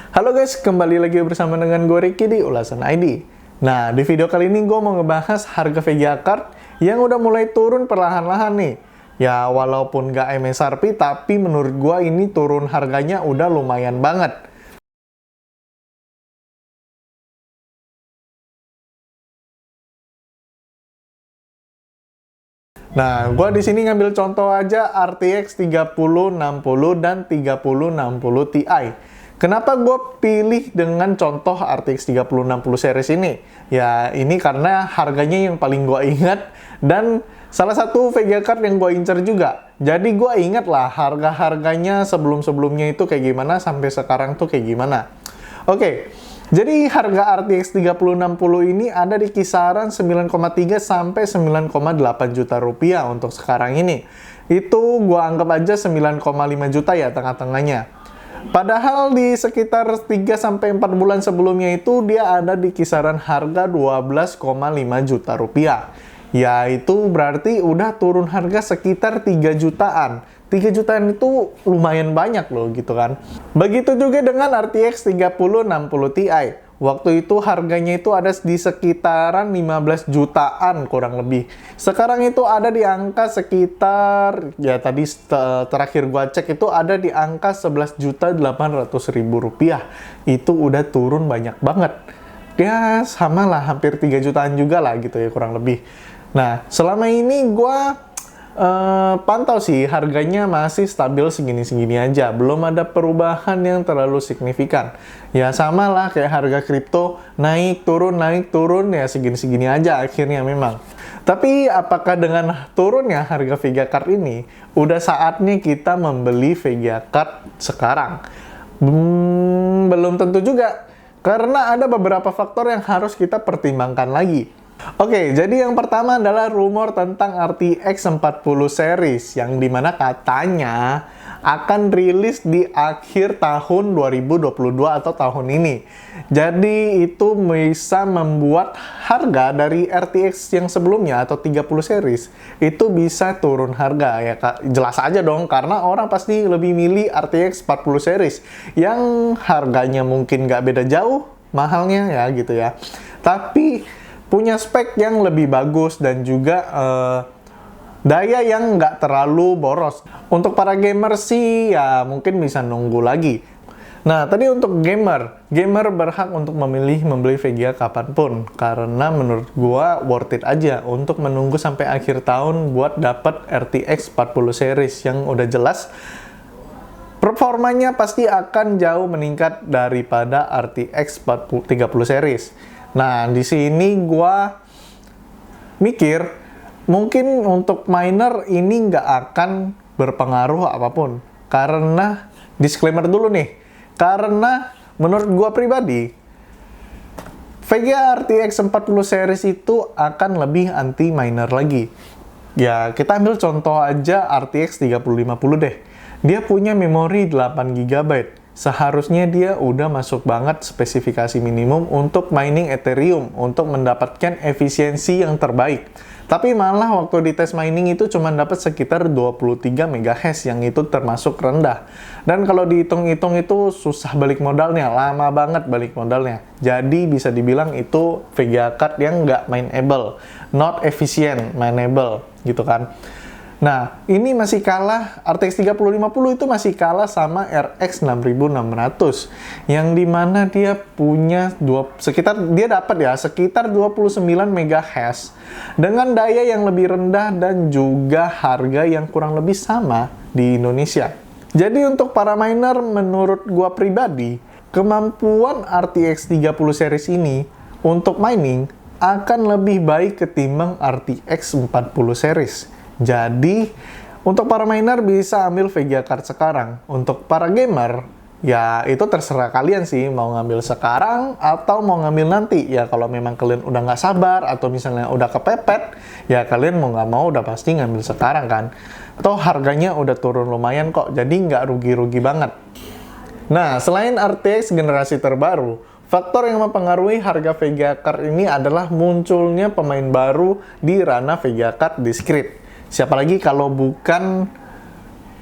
Halo guys, kembali lagi bersama dengan gue Ricky di Ulasan ID. Nah, di video kali ini gue mau ngebahas harga VGA card yang udah mulai turun perlahan-lahan nih. Ya, walaupun nggak MSRP, tapi menurut gue ini turun harganya udah lumayan banget. Nah, gue di sini ngambil contoh aja RTX 3060 dan 3060 Ti. Kenapa gue pilih dengan contoh RTX 3060 series ini? Ya, ini karena harganya yang paling gue ingat dan salah satu VGA card yang gue incer juga. Jadi gue ingat lah harga-harganya sebelum-sebelumnya itu kayak gimana sampai sekarang tuh kayak gimana. Oke. Jadi harga RTX 3060 ini ada di kisaran 9,3 sampai 9,8 juta rupiah untuk sekarang ini. Itu gua anggap aja 9,5 juta ya tengah-tengahnya. Padahal di sekitar 3 sampai 4 bulan sebelumnya itu dia ada di kisaran harga 12,5 juta rupiah. Ya itu berarti udah turun harga sekitar 3 jutaan. 3 jutaan itu lumayan banyak loh gitu kan. Begitu juga dengan RTX 3060 Ti. Waktu itu harganya itu ada di sekitaran 15 jutaan kurang lebih. Sekarang itu ada di angka sekitar, ya tadi terakhir gua cek itu ada di angka 11.800.000 rupiah. Itu udah turun banyak banget. Ya sama lah, hampir 3 jutaan juga lah gitu ya kurang lebih. Nah, selama ini gua pantau sih harganya masih stabil segini-segini aja, belum ada perubahan yang terlalu signifikan. Ya sama lah kayak harga kripto, naik turun ya segini-segini aja akhirnya memang. Tapi apakah dengan turunnya harga VGA card ini udah saatnya kita membeli VGA card sekarang? Belum tentu juga, karena ada beberapa faktor yang harus kita pertimbangkan lagi. Oke, jadi yang pertama adalah rumor tentang RTX 40 series yang dimana katanya akan rilis di akhir tahun 2022 atau tahun ini. Jadi itu bisa membuat harga dari RTX yang sebelumnya atau 30 series itu bisa turun harga ya Kak. Jelas aja dong karena orang pasti lebih milih RTX 40 series yang harganya mungkin nggak beda jauh mahalnya ya gitu ya. Tapi punya spek yang lebih bagus dan juga daya yang nggak terlalu boros. Untuk para gamer sih ya mungkin bisa nunggu lagi. Nah, tadi untuk gamer berhak untuk memilih membeli VGA kapanpun karena menurut gua worth it aja untuk menunggu sampai akhir tahun buat dapat RTX 40 series yang udah jelas performanya pasti akan jauh meningkat daripada RTX 30 series. Nah, di sini gua mikir mungkin untuk miner ini nggak akan berpengaruh apapun. Karena, disclaimer dulu nih, karena menurut gua pribadi, VGA RTX 40 series itu akan lebih anti miner lagi. Ya, kita ambil contoh aja RTX 3050 deh. Dia punya memori 8 GB. Seharusnya dia udah masuk banget spesifikasi minimum untuk mining Ethereum untuk mendapatkan efisiensi yang terbaik. Tapi malah waktu di tes mining itu cuma dapat sekitar 23 MHz yang itu termasuk rendah. Dan kalau dihitung-hitung itu susah balik modalnya, lama banget balik modalnya. Jadi bisa dibilang itu VGA card yang nggak mineable, not efficient, mineable gitu kan. Nah, ini masih kalah, RTX 3050 itu masih kalah sama RX 6600 yang dimana dia punya dia dapat ya sekitar 29 MHz dengan daya yang lebih rendah dan juga harga yang kurang lebih sama di Indonesia. Jadi untuk para miner menurut gua pribadi, kemampuan RTX 30 series ini untuk mining akan lebih baik ketimbang RTX 40 series. Jadi, untuk para miner bisa ambil VGA card sekarang. Untuk para gamer, ya itu terserah kalian sih, mau ngambil sekarang atau mau ngambil nanti. Ya kalau memang kalian udah nggak sabar atau misalnya udah kepepet, ya kalian mau nggak mau udah pasti ngambil sekarang kan. Atau harganya udah turun lumayan kok, jadi nggak rugi-rugi banget. Nah, selain RTX generasi terbaru, faktor yang mempengaruhi harga VGA card ini adalah munculnya pemain baru di ranah VGA card discrete. Siapa lagi kalau bukan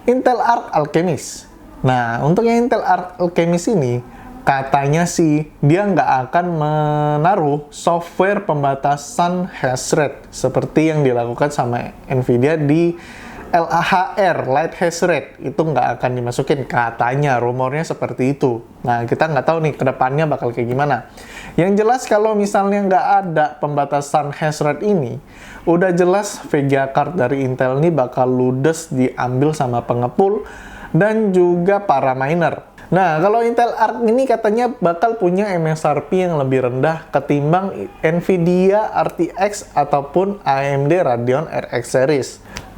Intel Arc Alchemist. Nah, untuk yang Intel Arc Alchemist ini Katanya sih, dia nggak akan menaruh software pembatasan hash rate seperti yang dilakukan sama Nvidia di LHR, Light Hash Rate. Itu nggak akan dimasukin, katanya, rumornya seperti itu. Nah, kita nggak tahu nih ke depannya bakal kayak gimana. Yang jelas kalau misalnya nggak ada pembatasan hash rate ini, udah jelas VGA card dari Intel ini bakal ludes diambil sama pengepul dan juga para miner. Nah, kalau Intel Arc ini katanya bakal punya MSRP yang lebih rendah ketimbang Nvidia RTX ataupun AMD Radeon RX series.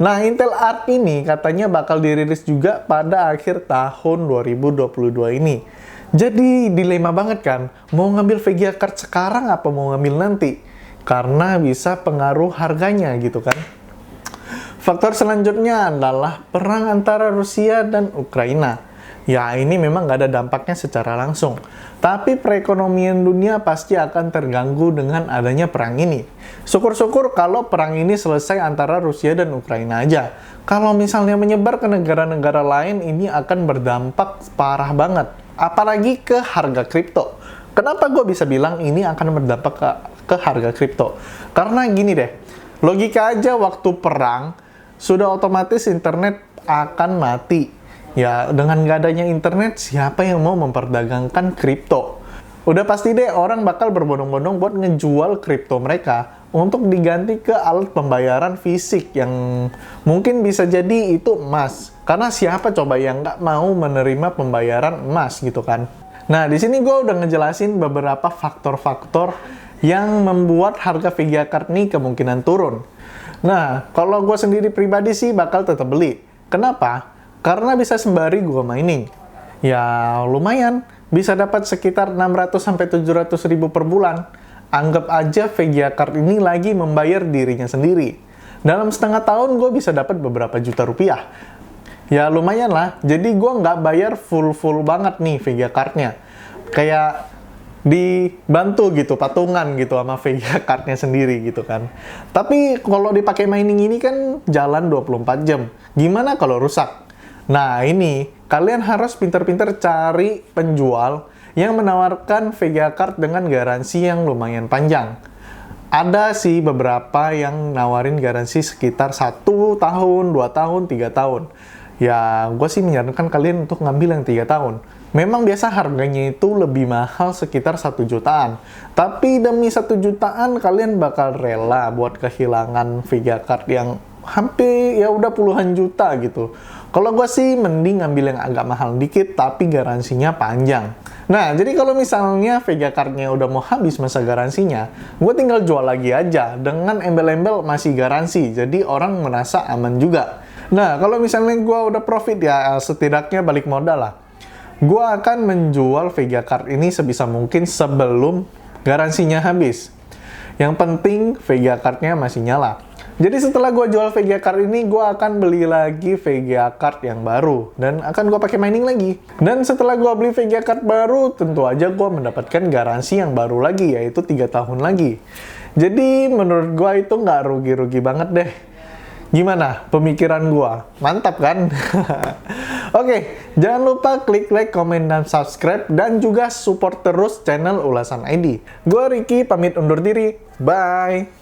Nah, Intel Arc ini katanya bakal dirilis juga pada akhir tahun 2022 ini. Jadi, dilema banget kan? Mau ngambil VGA card sekarang apa mau ngambil nanti? Karena bisa pengaruh harganya gitu kan. Faktor selanjutnya adalah perang antara Rusia dan Ukraina. Ya, ini memang nggak ada dampaknya secara langsung. Tapi perekonomian dunia pasti akan terganggu dengan adanya perang ini. Syukur-syukur kalau perang ini selesai antara Rusia dan Ukraina aja. Kalau misalnya menyebar ke negara-negara lain, ini akan berdampak parah banget. Apalagi ke harga kripto. Kenapa gue bisa bilang ini akan berdampak ke harga kripto? Karena gini deh, logika aja waktu perang, sudah otomatis internet akan mati. Ya, dengan nggak adanya internet, siapa yang mau memperdagangkan kripto? Udah pasti deh orang bakal berbondong-bondong buat ngejual kripto mereka untuk diganti ke alat pembayaran fisik yang mungkin bisa jadi itu emas. Karena siapa coba yang nggak mau menerima pembayaran emas gitu kan? Nah, di sini gue udah ngejelasin beberapa faktor-faktor yang membuat harga VGA card ini kemungkinan turun. Nah, kalau gue sendiri pribadi sih bakal tetap beli. Kenapa? Karena bisa sembari gue mining. Ya lumayan, bisa dapat sekitar 600-700 ribu per bulan. Anggap aja VGA card ini lagi membayar dirinya sendiri. Dalam setengah tahun gue bisa dapat beberapa juta rupiah. Ya lumayan lah, jadi gue nggak bayar full banget nih VGA cardnya. Kayak dibantu gitu, patungan gitu sama VGA cardnya sendiri gitu kan. Tapi kalau dipakai mining ini kan jalan 24 jam. Gimana kalau rusak? Nah ini, kalian harus pintar-pintar cari penjual yang menawarkan VGA card dengan garansi yang lumayan panjang. Ada sih beberapa yang nawarin garansi sekitar 1 tahun, 2 tahun, 3 tahun. Ya, gue sih menyarankan kalian untuk ngambil yang 3 tahun. Memang biasa harganya itu lebih mahal sekitar 1 jutaan. Tapi demi 1 jutaan kalian bakal rela buat kehilangan VGA card yang hampir ya udah puluhan juta gitu. Kalau gue sih mending ngambil yang agak mahal dikit tapi garansinya panjang. Nah, jadi kalau misalnya VGA card-nya udah mau habis masa garansinya, gue tinggal jual lagi aja dengan embel-embel masih garansi. Jadi orang merasa aman juga. Nah, kalau misalnya gue udah profit ya setidaknya balik modal lah. Gue akan menjual VGA card ini sebisa mungkin sebelum garansinya habis. Yang penting VGA card-nya masih nyala. Jadi setelah gue jual VGA card ini, gue akan beli lagi VGA card yang baru. Dan akan gue pakai mining lagi. Dan setelah gue beli VGA card baru, tentu aja gue mendapatkan garansi yang baru lagi, yaitu 3 tahun lagi. Jadi menurut gue itu nggak rugi-rugi banget deh. Gimana pemikiran gue? Mantap kan? Oke, jangan lupa klik like, komen, dan subscribe. Dan juga support terus channel Ulasan ID. Gue Ricky, pamit undur diri. Bye!